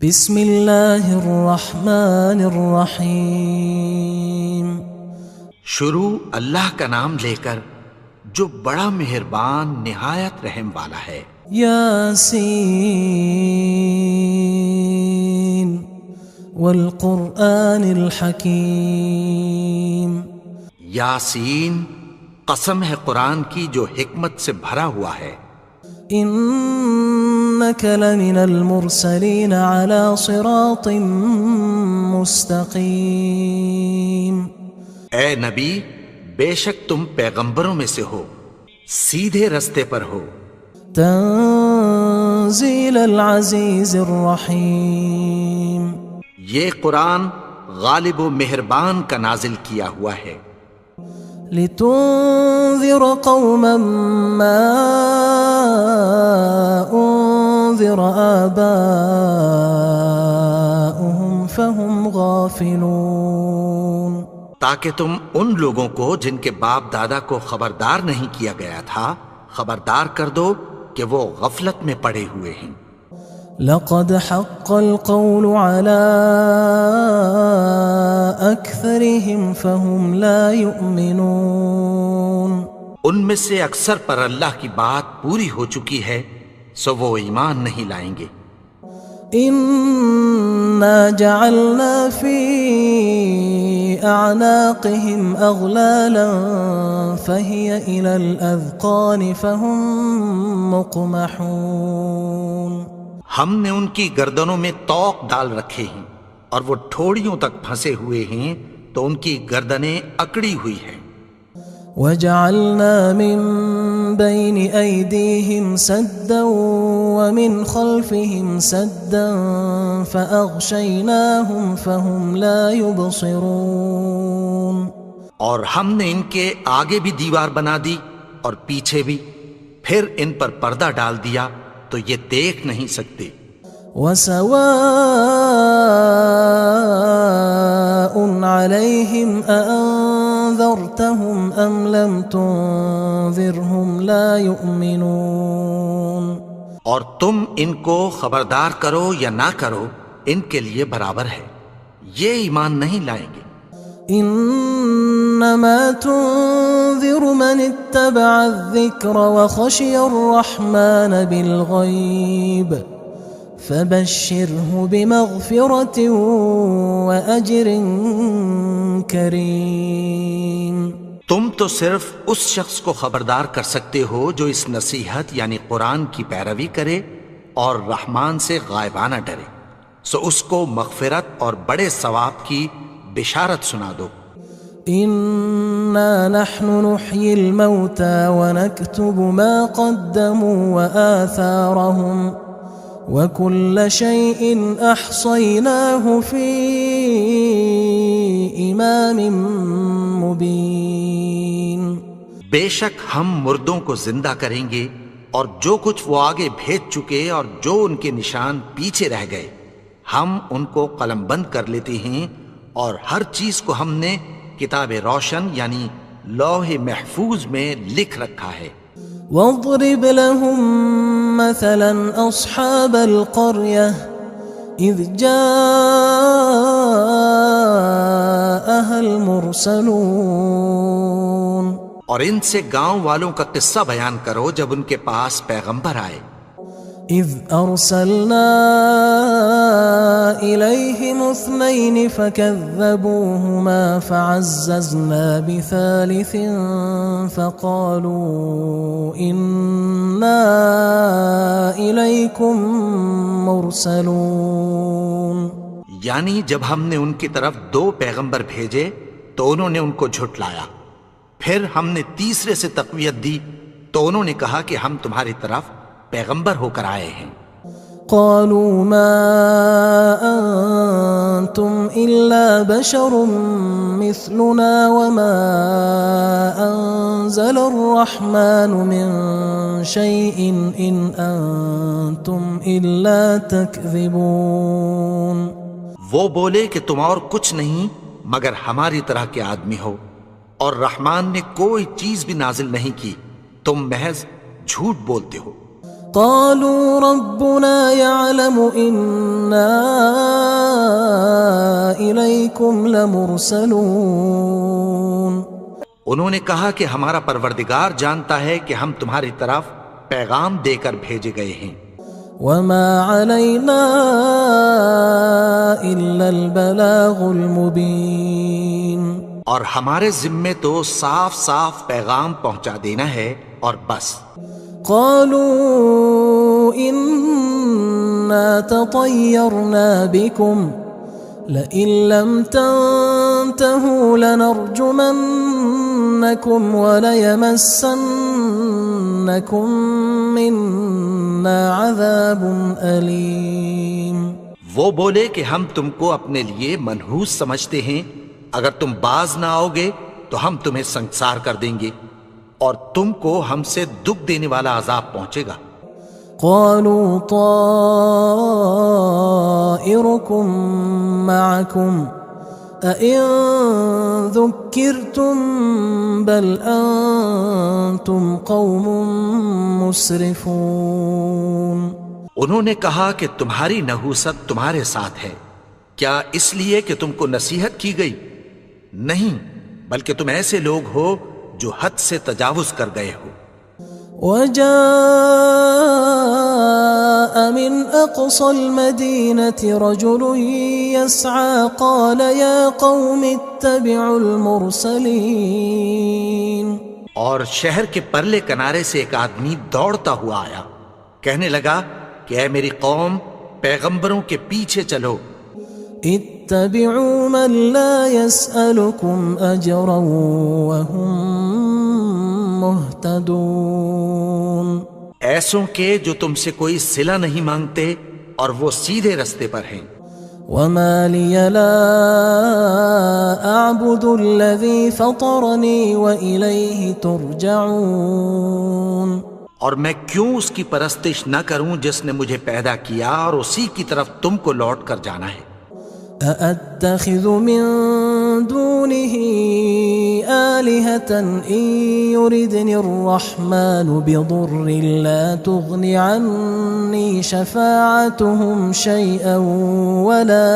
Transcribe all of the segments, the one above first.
بسم اللہ الرحمن الرحیم۔ شروع اللہ کا نام لے کر جو بڑا مہربان نہایت رحم والا ہے۔ یاسین والقرآن الحکیم۔ یاسین، قسم ہے قرآن کی جو حکمت سے بھرا ہوا ہے۔ انک لمن المرسلین علی صراط مستقیم۔ اے نبی، بے شک تم پیغمبروں میں سے ہو، سیدھے رستے پر ہو۔ تنزیل العزیز الرحیم۔ یہ قرآن غالب و مہربان کا نازل کیا ہوا ہے۔ لتنذر قوما ما انذر آباؤهم فهم غافلون۔ تاکہ تم ان لوگوں کو جن کے باپ دادا کو خبردار نہیں کیا گیا تھا خبردار کر دو کہ وہ غفلت میں پڑے ہوئے ہیں۔ لقد حق القول على أكثرهم فهم لا يؤمنون۔ ان میں سے اکثر پر اللہ کی بات پوری ہو چکی ہے سو وہ ایمان نہیں لائیں گے۔ إنا جعلنا في أعناقهم أغلالا فهي إلى الأذقان فهم مقمحون۔ ہم نے ان کی گردنوں میں طوق ڈال رکھے ہیں اور وہ ٹھوڑیوں تک پھنسے ہوئے ہیں تو ان کی گردنیں اکڑی ہوئی ہیں۔ وجعلنا من بين أيديهم سدا ومن خلفهم سدا فأغشيناهم فهم لا يبصرون۔ اور ہم نے ان کے آگے بھی دیوار بنا دی اور پیچھے بھی، پھر ان پر پردہ ڈال دیا تو یہ دیکھ نہیں سکتے۔ وسواء عليهم أأنذرتهم أم لم تنذرهم لا يؤمنون۔ اور تم ان کو خبردار کرو یا نہ کرو ان کے لیے برابر ہے، یہ ایمان نہیں لائیں گے۔ انما تنذر من اتبع الذکر وخشی الرحمن بالغیب فبشرہ بمغفرۃ واجر کریم۔ تم تو صرف اس شخص کو خبردار کر سکتے ہو جو اس نصیحت یعنی قرآن کی پیروی کرے اور رحمان سے غائبانہ ڈرے، سو اس کو مغفرت اور بڑے ثواب کی بشارت سنا دو۔ انا نحن نحيي الموتى ونكتب ما قدموا وآثارهم وكل شيء احصيناه في امام مبين۔ بے شک ہم مردوں کو زندہ کریں گے اور جو کچھ وہ آگے بھیج چکے اور جو ان کے نشان پیچھے رہ گئے ہم ان کو قلم بند کر لیتے ہیں، اور ہر چیز کو ہم نے کتاب روشن یعنی لوح محفوظ میں لکھ رکھا ہے۔ واضرب لهم مثلا اصحاب القرية اذ جاءها المرسلون۔ اور ان سے گاؤں والوں کا قصہ بیان کرو جب ان کے پاس پیغمبر آئے۔ اذ ارسلنا الیہم اثنین فکذبوہما فعززنا بثالث فقالوا انا الیکم مرسلون۔ یعنی جب ہم نے ان کی طرف 2 پیغمبر بھیجے تو انہوں نے ان کو جھٹلایا، پھر ہم نے تیسرے سے تقویت دی تو انہوں نے کہا کہ ہم تمہاری طرف پیغمبر ہو کر آئے ہیں۔ قالوا ما انتم الا بشر مثلنا وما انزل الرحمن من شيء ان انتم الا تكذبون۔ وہ بولے کہ تم اور کچھ نہیں مگر ہماری طرح کے آدمی ہو، اور رحمان نے کوئی چیز بھی نازل نہیں کی، تم محض جھوٹ بولتے ہو۔ قالوا ربنا يعلم إنا إليكم لمرسلون. انہوں نے کہا کہ ہمارا پروردگار جانتا ہے کہ ہم تمہاری طرف پیغام دے کر بھیجے گئے ہیں. وما علينا إلا البلاغ المبين. اور ہمارے ذمے تو صاف صاف پیغام پہنچا دینا ہے اور بس. قالوا إنا تطيرنا بكم لئن لم تنتهوا لنرجمنكم وليمسنكم منا عذاب أليم. وہ بولے کہ ہم تم کو اپنے لیے منحوس سمجھتے ہیں، اگر تم باز نہ آؤ گے تو ہم تمہیں سنسار کر دیں گے اور تم کو ہم سے دکھ دینے والا عذاب پہنچے گا. قالوا طائركم معكم أئن ذكرتم بل أنتم قوم مسرفون. انہوں نے کہا کہ تمہاری نحوست تمہارے ساتھ ہے، کیا اس لیے کہ تم کو نصیحت کی گئی؟ نہیں، بلکہ تم ایسے لوگ ہو جو حد سے تجاوز کر گئے ہو. وجاء من أقصى المدينة رجل يسعى قال يا قوم اتبعوا المرسلين. اور شہر کے پرلے کنارے سے ایک آدمی دوڑتا ہوا آیا، کہنے لگا کہ اے میری قوم، پیغمبروں کے پیچھے چلو. اتبعوا من لا يسألكم أجرا وهم مهتدون. ایسوں کے جو تم سے کوئی صلہ نہیں مانگتے اور وہ سیدھے رستے پر ہیں. وما لي لا أعبد الذي فطرني وإليه ترجعون. اور میں کیوں اس کی پرستش نہ کروں جس نے مجھے پیدا کیا اور اسی کی طرف تم کو لوٹ کر جانا ہے. أأتخذ من دونه آلهة إن يردني الرحمن بضر لا تغن عني شفاعتهم شيئا ولا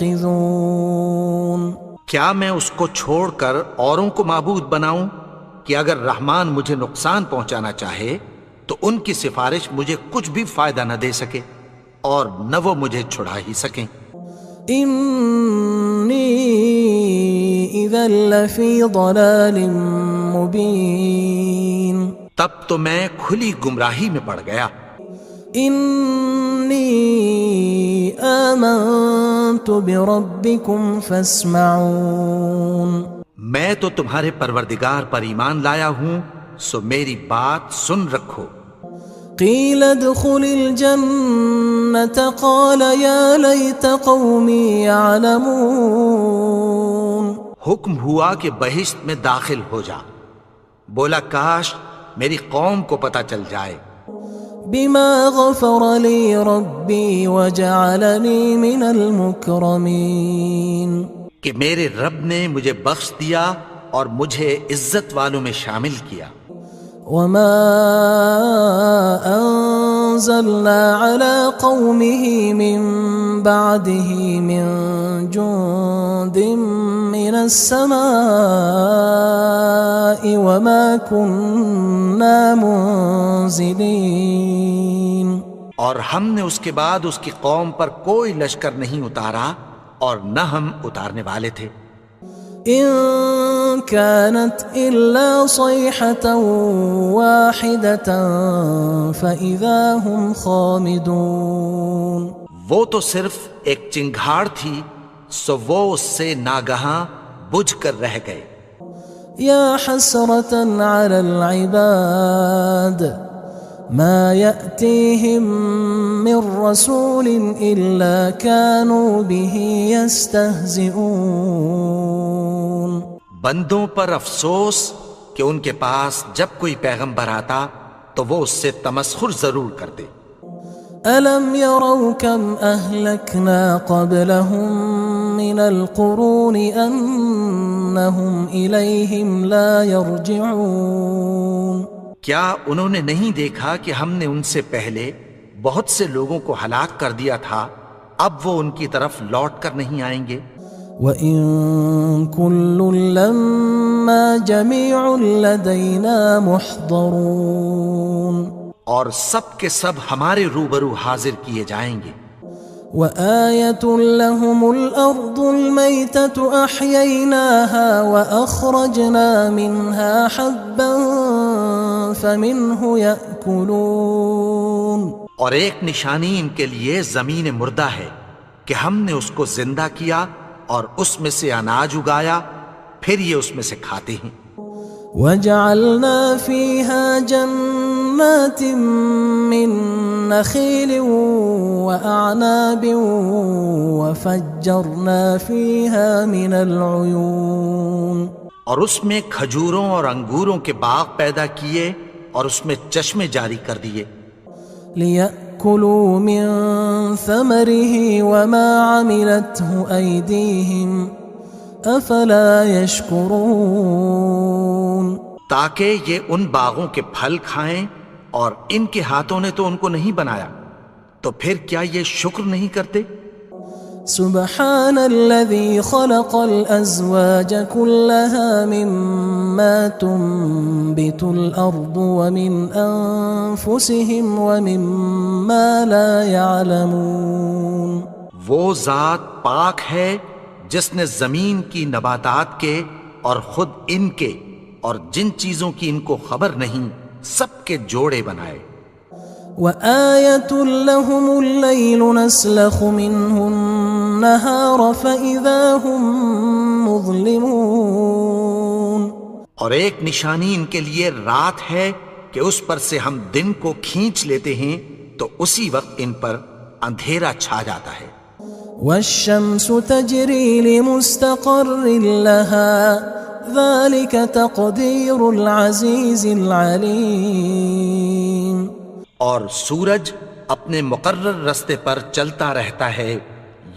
ينقذون. کیا میں اس کو چھوڑ کر اوروں کو معبود بناؤں کہ اگر رحمان مجھے نقصان پہنچانا چاہے تو ان کی سفارش مجھے کچھ بھی فائدہ نہ دے سکے اور نہ وہ مجھے چھڑا ہی سکیں. إني إذا لفي ضلال مبين. تب تو میں کھلی گمراہی میں پڑ گیا. إني آمنت بربكم فاسمعون. میں تو تمہارے پروردگار پر ایمان لایا ہوں، سو میری بات سن رکھو. قيل ادخل الجنة قال يا ليت قومي يعلمون. حکم ہوا کہ بہشت میں داخل ہو جا. بولا کاش میری قوم کو پتہ چل جائے. بما غفر لي ربي وجعلني من المكرمين. کہ میرے رب نے مجھے بخش دیا اور مجھے عزت والوں میں شامل کیا. وما أنزلنا على قومه من بعده من جند من السماء وما كنا منزلين. اور ہم نے اس کے بعد اس کی قوم پر کوئی لشکر نہیں اتارا اور نہ ہم اتارنے والے تھے. إن كانت إلا صيحة واحدة فإذا هم خامدون. وہ تو صرف ایک چنگھاڑ تھی، سو وہ اس سے ناگہاں بجھ کر رہ گئے. يا حسرة على العباد ما يأتيهم من رسول إلا كانوا به يستهزئون. بندوں پر افسوس کہ ان کے پاس جب کوئی پیغمبر آتا تو وہ اس سے تمسخر ضرور کرتے. ألم يروا كم أهلكنا قبلهم من القرون أنهم إليهم لا يرجعون. کیا انہوں نے نہیں دیکھا کہ ہم نے ان سے پہلے بہت سے لوگوں کو ہلاک کر دیا تھا، اب وہ ان کی طرف لوٹ کر نہیں آئیں گے؟ وَإِن كُلٌّ لَمَّا جَمِيعٌ لَدَيْنَا مُحْضَرُونَ، اور سب کے سب ہمارے روبرو حاضر کیے جائیں گے۔ وَآيَةٌ لَهُمُ الْأَرْضُ الْمَيْتَةُ أَحْيَيْنَاهَا وَأَخْرَجْنَا مِنْهَا حَبًّا فَمِنْهُ يَأْكُلُونَ، اور ایک نشانی ان کے لیے زمین مردہ ہے کہ ہم نے اس کو زندہ کیا اور اس میں سے اناج اگایا، پھر یہ اس میں سے کھاتے ہیں۔ وَجَعَلْنَا فِيهَا جَنَّاتٍ مِّن نَخِيلٍ وَأَعْنَابٍ وَفَجَّرْنَا فِيهَا مِنَ الْعُيُونِ، اور اس میں کھجوروں اور انگوروں کے باغ پیدا کیے اور اس میں چشمے جاری کر دیے، لِيَأْكُلُوا مِن ثَمَرِهِ وَمَا عَمِلَتْهُ أَيْدِيهِمْ أَفَلَا يَشْكُرُونَ، تاکہ یہ ان باغوں کے پھل کھائیں، اور ان کے ہاتھوں نے تو ان کو نہیں بنایا، تو پھر کیا یہ شکر نہیں کرتے؟ سبحان الذي خلق الأزواج كلها مما تنبت الأرض ومن أنفسهم ومما لا يعلمون، وہ ذات پاک ہے جس نے زمین کی نباتات کے اور خود ان کے اور جن چیزوں کی ان کو خبر نہیں سب کے جوڑے بنائے۔ وآية لهم الليل نسلخ منه النهار فإذا هم مظلمون، اور ایک نشانی ان کے لیے رات ہے کہ اس پر سے ہم دن کو کھینچ لیتے ہیں تو اسی وقت ان پر اندھیرا چھا جاتا ہے۔ والشمس تجري لمستقر لها ذلك تقدير العزيز العليم، اور سورج اپنے مقرر رستے پر چلتا رہتا ہے،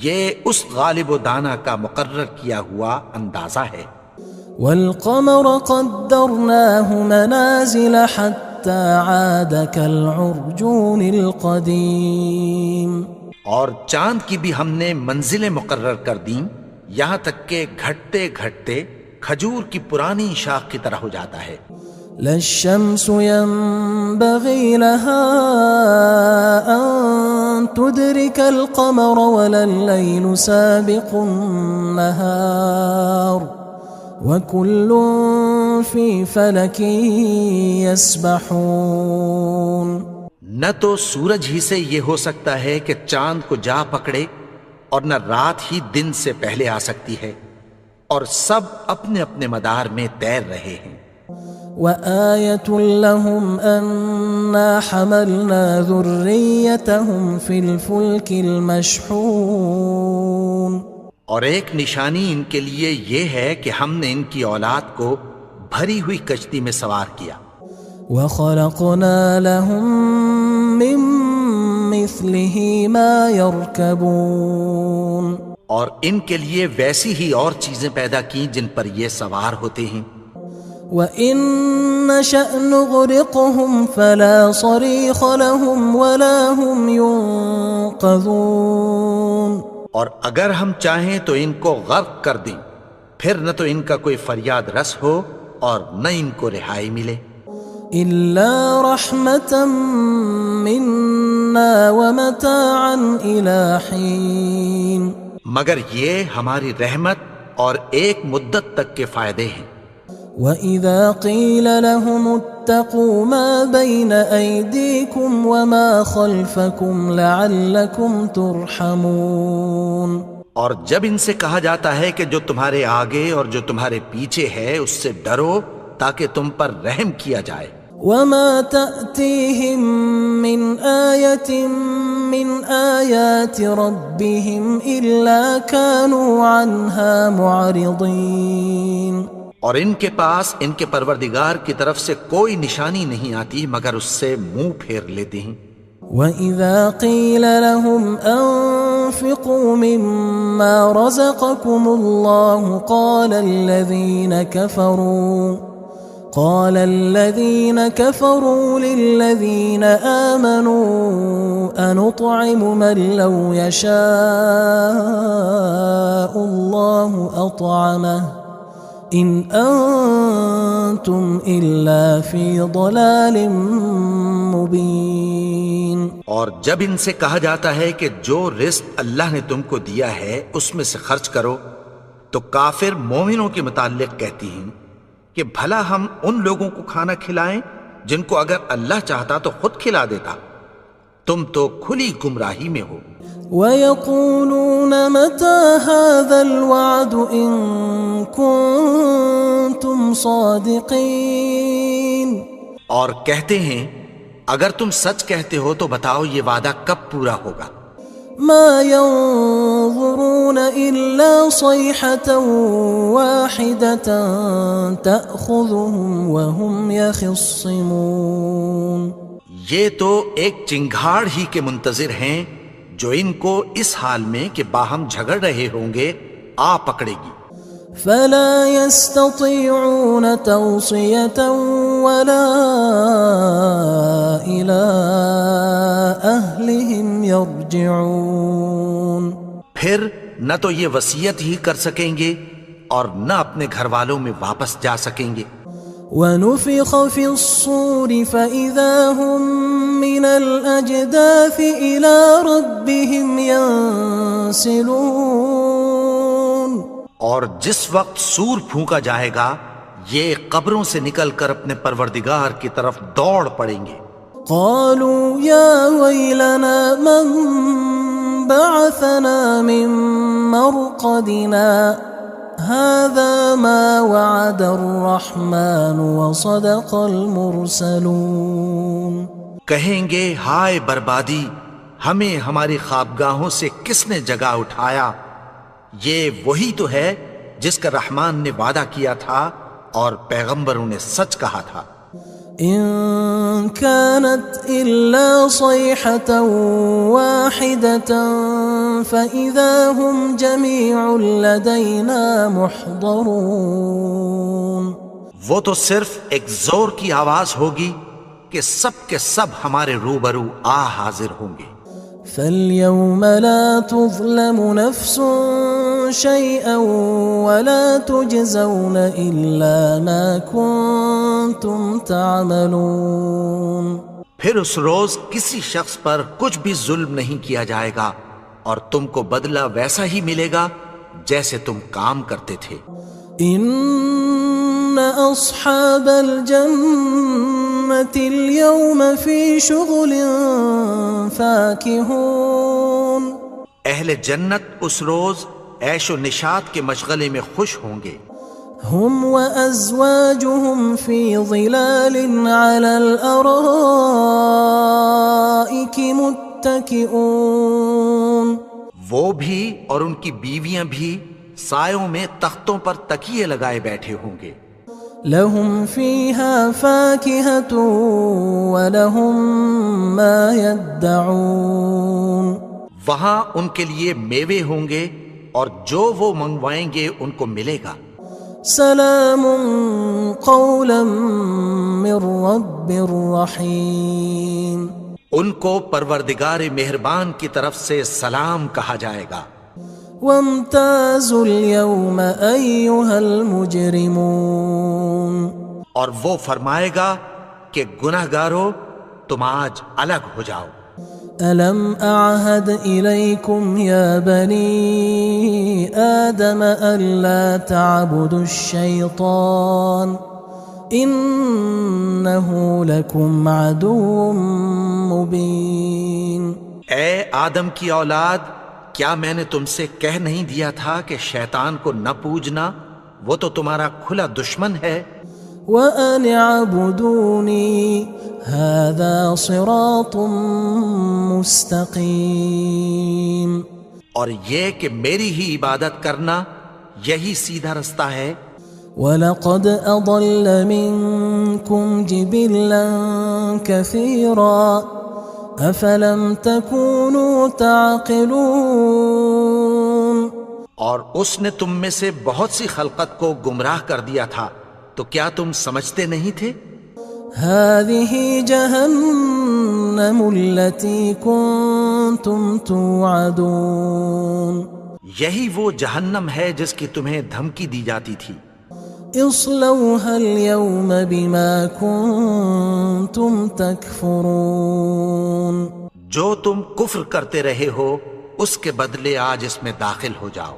یہ اس غالب و دانا کا مقرر کیا ہوا اندازہ ہے۔ والقمر قدرناه منازل حتى عاد كالعرجون القديم، اور چاند کی بھی ہم نے منزلیں مقرر کر دیں، یہاں تک کہ گھٹتے گھٹتے کھجور کی پرانی شاخ کی طرح ہو جاتا ہے۔ لا الشمس ينبغي لها أن تدرك القمر ولا الليل سابق النهار وكل في فلك يسبحون، نہ تو سورج ہی سے یہ ہو سکتا ہے کہ چاند کو جا پکڑے، اور نہ رات ہی دن سے پہلے آ سکتی ہے، اور سب اپنے اپنے مدار میں تیر رہے ہیں۔ وآية لهم أنا حملنا ذريتهم في الفلك المشحون، اور ایک نشانی ان کے لیے یہ ہے کہ ہم نے ان کی اولاد کو بھری ہوئی کشتی میں سوار کیا۔ وخلقنا لهم من مثله ما يركبون، اور ان کے لیے ویسی ہی اور چیزیں پیدا کی جن پر یہ سوار ہوتے ہیں۔ وَإِن نَّشَأْ نُغْرِقْهُمْ فَلَا صَرِيخَ لَهُمْ وَلَا هُمْ يُنقَذُونَ، اور اگر ہم چاہیں تو ان کو غرق کر دیں، پھر نہ تو ان کا کوئی فریاد رس ہو اور نہ ان کو رہائی ملے۔ إِلَّا رَحْمَةً مِنَّا وَمَتَاعًا إِلَى حِينٍ، مگر یہ ہماری رحمت اور ایک مدت تک کے فائدے ہیں۔ وَإِذَا قِيلَ لَهُمُ اتَّقُوا مَا بَيْنَ أَيْدِيكُمْ وَمَا خَلْفَكُمْ لَعَلَّكُمْ تُرْحَمُونَ، اور جب ان سے کہا جاتا ہے کہ جو تمہارے آگے اور جو تمہارے پیچھے ہے اس سے ڈرو تاکہ تم پر رحم کیا جائے۔ وَمَا تَأْتِيهِم مِّنْ آيَةٍ مِّنْ آيَاتِ رَبِّهِمْ إِلَّا كَانُوا عَنْهَا مُعْرِضِينَ، اور ان کے پاس ان کے پروردگار کی طرف سے کوئی نشانی نہیں آتی مگر اس سے منہ پھیر لیتے ہیں۔ وَإِذَا قِيلَ لَهُمْ أَنفِقُوا مِمَّا رَزَقَكُمُ اللَّهُ قال الذين كفروا للذين آمنوا أنطعم من لو يشاء الله أطعمه إن أنتم إلا في ضلال مبين. اور جب ان سے کہا جاتا ہے کہ جو رزق اللہ نے تم کو دیا ہے اس میں سے خرچ کرو، تو کافر مومنوں کے متعلق کہتی ہیں کہ بھلا ہم ان لوگوں کو کھانا کھلائیں جن کو اگر اللہ چاہتا تو خود کھلا دیتا. تم تو کھلی گمراہی میں ہو. وَيَقُولُونَ مَتَى هَذَا الْوَعْدُ إِن كُنتُمْ صَادِقِينَ. اور کہتے ہیں اگر تم سچ کہتے ہو تو بتاؤ یہ وعدہ کب پورا ہوگا. مَا يَنظُرُونَ إِلَّا صَيْحَةً وَاحِدَةً تَأْخُذُهُمْ وَهُمْ يَخِصِّمُونَ. یہ تو ایک چنگھاڑ ہی کے منتظر ہیں جو ان کو اس حال میں کہ باہم جھگڑ رہے ہوں گے آ پکڑے گی. فلا يستطيعون توصية ولا إلى أهلهم يرجعون. پھر نہ تو یہ وصیت ہی کر سکیں گے اور نہ اپنے گھر والوں میں واپس جا سکیں گے. ونفخ في الصور فإذا هم من الأجداث إلى ربهم ينسلون. اور جس وقت سور پھونکا جائے گا یہ قبروں سے نکل کر اپنے پروردگار کی طرف دوڑ پڑیں گے. قالوا يا ويلنا من بعثنا من مرقدنا هذا ما وعد الرحمن وصدق المرسلون. کہیں گے ہائے بربادی، ہمیں ہماری خوابگاہوں سے کس نے جگا اٹھایا. یہ وہی تو ہے جس کا رحمان نے وعدہ کیا تھا اور پیغمبروں نے سچ کہا تھا. إن كانت إلا صيحة واحدة فإذا هم جميع لدينا محضرون. وہ تو صرف ایک زور کی آواز ہوگی کہ سب کے سب ہمارے روبرو آ حاضر ہوں گے. فاليوم لا تظلم نفس شيئا ولا تجزون إلا ما كنتم تعملون. پھر اس روز کسی شخص پر کچھ بھی ظلم نہیں کیا جائے گا اور تم کو بدلہ ویسا ہی ملے گا جیسے تم کام کرتے تھے. إن أصحاب الجنة اليوم في شغل فاكهون. اہل جنت اس روز عیش و نشاط کے مشغلے میں خوش ہوں گے. هم وأزواجهم في ظلال على الأرائك متكئون. وہ بھی اور ان کی بیویاں بھی سایوں میں تختوں پر تکیے لگائے بیٹھے ہوں گے. لهم فيها فاكهة ولهم ما يدعون. وہاں ان کے لیے میوے ہوں گے اور جو وہ منگوائیں گے ان کو ملے گا. سلام قولا من رب رحیم. ان کو پروردگار مہربان کی طرف سے سلام کہا جائے گا. وامتازوا اليوم أيها المجرمون. اور وہ فرمائے گا کہ گناہگارو تم آج الگ ہو جاؤ. ألم أعهد إليكم يا بني آدم ألا تعبدوا الشيطان إنه لكم عدو مبين. اے آدم کی اولاد، کیا میں نے تم سے کہہ نہیں دیا تھا کہ شیطان کو نہ پوجنا، وہ تو تمہارا کھلا دشمن ہے. وَأَنِ اعْبُدُونِي هَذَا صِرَاطٌ مُسْتَقِيمٌ. اور یہ کہ میری ہی عبادت کرنا یہی سیدھا رستہ ہے. وَلَقَدْ أَضَلَّ مِنْكُمْ جِبِلًّا كَثِيرًا أَفَلَمْ تَكُونُوا تَعْقِلُونَ. اور اس نے تم میں سے بہت سی خلقت کو گمراہ کر دیا تھا، تو کیا تم سمجھتے نہیں تھے؟ هذه جهنم التي كنتم توعدون یہی وہ جہنم ہے جس کی تمہیں دھمکی دی جاتی تھی۔ اصلوها اليوم بما كنتم تكفرون جو تم کفر کرتے رہے ہو اس کے بدلے آج اس میں داخل ہو جاؤ۔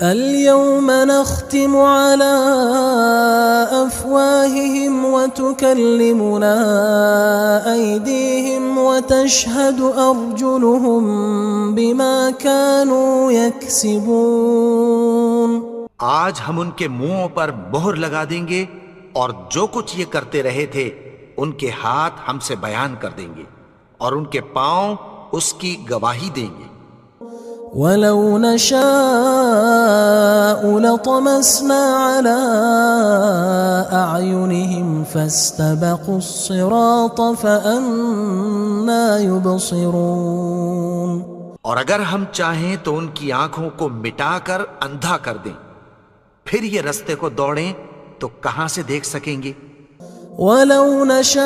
اليوم نختم على أفواههم وتكلمنا أيديهم وتشهد أرجلهم بما كانوا يكسبون آج ہم ان کے منہوں پر مہر لگا دیں گے اور جو کچھ یہ کرتے رہے تھے ان کے ہاتھ ہم سے بیان کر دیں گے اور ان کے پاؤں اس کی گواہی دیں گے۔ وَلَوْ نَشَاءُ لَطَمَسْنَا عَلَىٰ أَعْيُنِهِمْ فَاسْتَبَقُوا الصِّرَاطَ فَأَنَّىٰ يُبْصِرُونَ اور اگر ہم چاہیں تو ان کی آنکھوں کو مٹا کر اندھا کر دیں، پھر یہ رستے کو دوڑیں تو کہاں سے دیکھ سکیں گے؟ وَلَوْ نَشَاءُ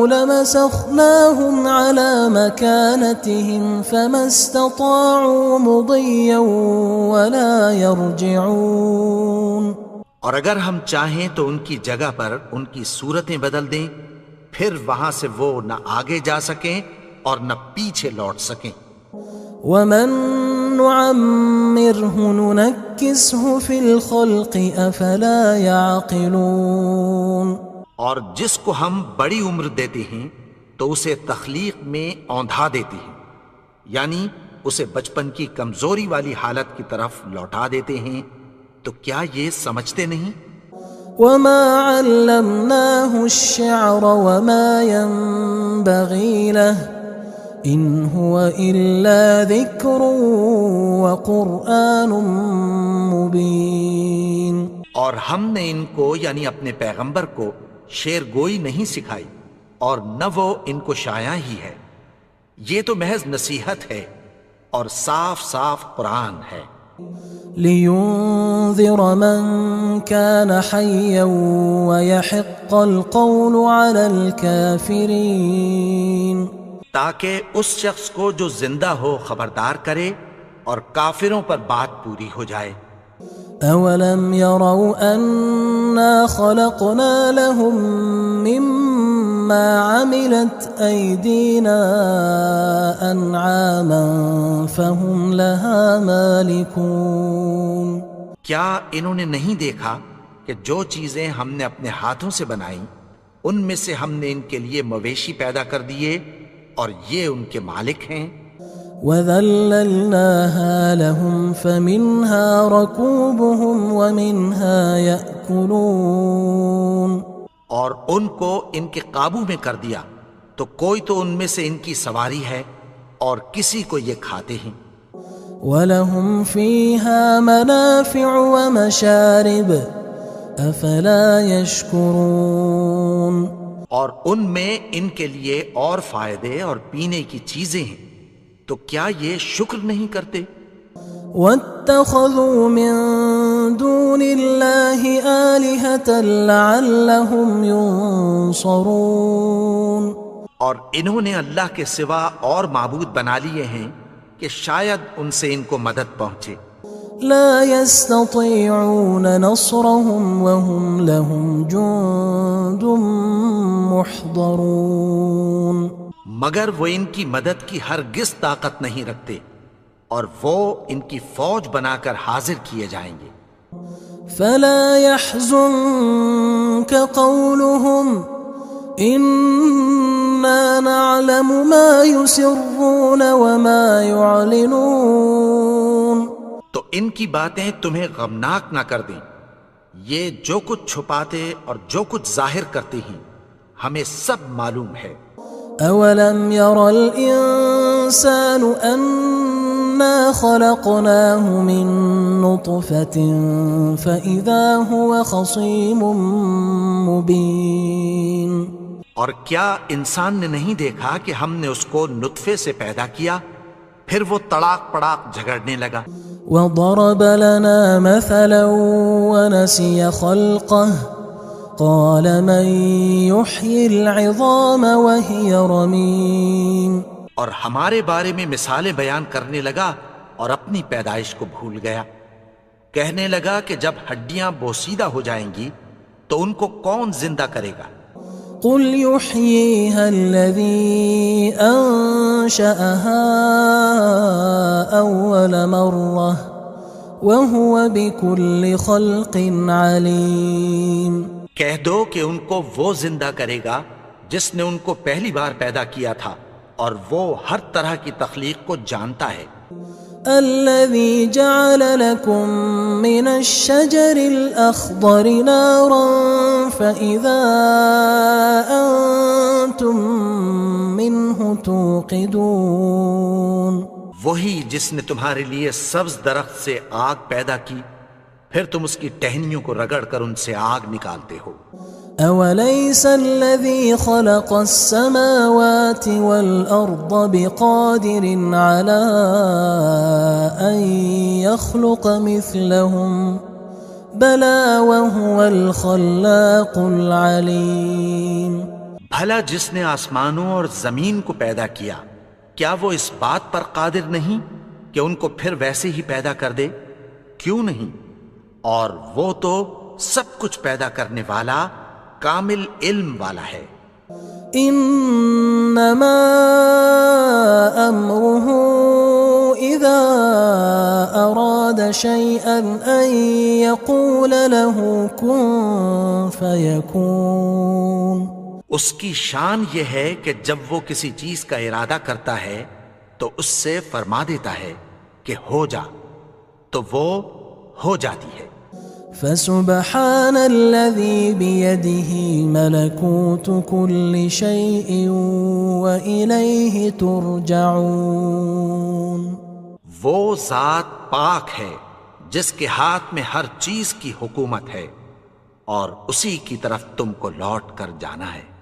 لَمَسَخْنَاهُمْ عَلَىٰ مَكَانَتِهِمْ فَمَا اسْتَطَاعُوا مُضِيًّا وَلَا يَرْجِعُونَ اور اگر ہم چاہیں تو ان کی جگہ پر ان کی صورتیں بدل دیں، پھر وہاں سے وہ نہ آگے جا سکیں اور نہ پیچھے لوٹ سکیں۔ وَمَن نُعَمِّرْهُ نُنَكِّسْهُ فِي الْخَلْقِ أَفَلَا يَعْقِلُونَ اور جس کو ہم بڑی عمر دیتے ہیں تو اسے تخلیق میں اوندھا دیتے ہیں، یعنی اسے بچپن کی کمزوری والی حالت کی طرف لوٹا دیتے ہیں، تو کیا یہ سمجھتے نہیں؟ وَمَا عَلَّمْنَاهُ الشِّعْرَ وَمَا يَنبَغِي لَهُ إِنْ هُوَ إِلَّا ذِكْرٌ وَقُرْآنٌ مُبِينٌ اور ہم نے ان کو یعنی اپنے پیغمبر کو شعر گوئی نہیں سکھائی اور نہ وہ ان کو شایع ہی ہے، یہ تو محض نصیحت ہے اور صاف صاف قرآن ہے۔ لِيُنذِرَ مَن كَانَ حَيًّا وَيَحِقَّ الْقَوْلُ عَلَى الْكَافِرِينَ تاکہ اس شخص کو جو زندہ ہو خبردار کرے اور کافروں پر بات پوری ہو جائے۔ أَوَلَمْ يَرَوْا أَنَّا خَلَقْنَا لَهُم مِّمَّا عَمِلَتْ أَيْدِينَا أَنْعَامًا فَهُمْ لَهَا مَالِكُونَ کیا انہوں نے نہیں دیکھا کہ جو چیزیں ہم نے اپنے ہاتھوں سے بنائیں ان میں سے ہم نے ان کے لیے مویشی پیدا کر دیے اور یہ ان کے مالک ہیں۔ وَذَلَّلْنَاهَا لَهُمْ فَمِنْهَا رَكُوبُهُمْ وَمِنْهَا يَأْكُلُونَ اور ان کو ان کے قابو میں کر دیا تو کوئی تو ان میں سے ان کی سواری ہے اور کسی کو یہ کھاتے ہیں۔ وَلَهُمْ فِيهَا مَنَافِعُ وَمَشَارِبُ أَفَلَا يَشْكُرُونَ اور ان میں ان کے لیے اور فائدے اور پینے کی چیزیں ہیں، تو کیا یہ شکر نہیں کرتے؟ وَاتَّخَذُوا مِن دُونِ اللَّهِ آلِهَةً لَعَلَّهُمْ يُنصَرُونَ اور انہوں نے اللہ کے سوا اور معبود بنا لیے ہیں کہ شاید ان سے ان کو مدد پہنچے۔ لا يستطيعون نصرهم وهم لهم جند محضرون مگر وہ ان کی مدد کی ہرگز طاقت نہیں رکھتے اور وہ ان کی فوج بنا کر حاضر کیے جائیں گے۔ فلا يحزنك قولهم إنا نعلم ما يسرون وما يعلنون تو ان کی باتیں تمہیں غمناک نہ کر دیں، یہ جو کچھ چھپاتے اور جو کچھ ظاہر کرتے ہیں ہمیں سب معلوم ہے۔ أولم ير الإنسان أنا خلقناه من نطفة فإذا هو خصيم مبين اور کیا انسان نے نہیں دیکھا کہ ہم نے اس کو نطفے سے پیدا کیا، پھر وہ تڑاک پڑاک جھگڑنے لگا۔ وضرب لنا مثلا ونسي خلقه قال من يحيي العظام وهي رميم اور ہمارے بارے میں مثالیں بیان کرنے لگا اور اپنی پیدائش کو بھول گیا۔ کہنے لگا کہ جب ہڈیاں بوسیدہ ہو جائیں گی تو ان کو کون زندہ کرے گا؟ قل يحييها الذي أنشأها أول مرة وهو بكل خلق عليم۔ کہہ دو کہ ان کو وہ زندہ کرے گا جس نے ان کو پہلی بار پیدا کیا تھا اور وہ ہر طرح کی تخلیق کو جانتا ہے۔ الذي جعل لكم من الشجر الأخضر نارا فإذا أنتم منه توقدون۔ وہی جس نے تمہارے لیے سبز درخت سے آگ پیدا کی، پھر تم اس کی ٹہنیوں کو رگڑ کر ان سے آگ نکالتے ہو۔ أوليس الذي خلق السماوات والأرض بقادر على أن يخلق مثلهم بلى وهو الخلاق العليم۔ بھلا جس نے آسمانوں اور زمین کو پیدا کیا، کیا وہ اس بات پر قادر نہیں کہ ان کو پھر ویسے ہی پیدا کر دے؟ کیوں نہیں؟ اور وہ تو سب کچھ پیدا کرنے والا، کامل علم والا ہے۔ انما امره اذا اراد شيئا ان يقول له كن فيكون۔ اس کی شان یہ ہے کہ جب وہ کسی چیز کا ارادہ کرتا ہے تو اس سے فرما دیتا ہے کہ ہو جا، تو وہ ہو جاتی ہے۔ فسبحان الذي بيده ملكوت كل شيء وإليه ترجعون۔ وہ ذات پاک ہے جس کے ہاتھ میں ہر چیز کی حکومت ہے اور اسی کی طرف تم کو لوٹ کر جانا ہے۔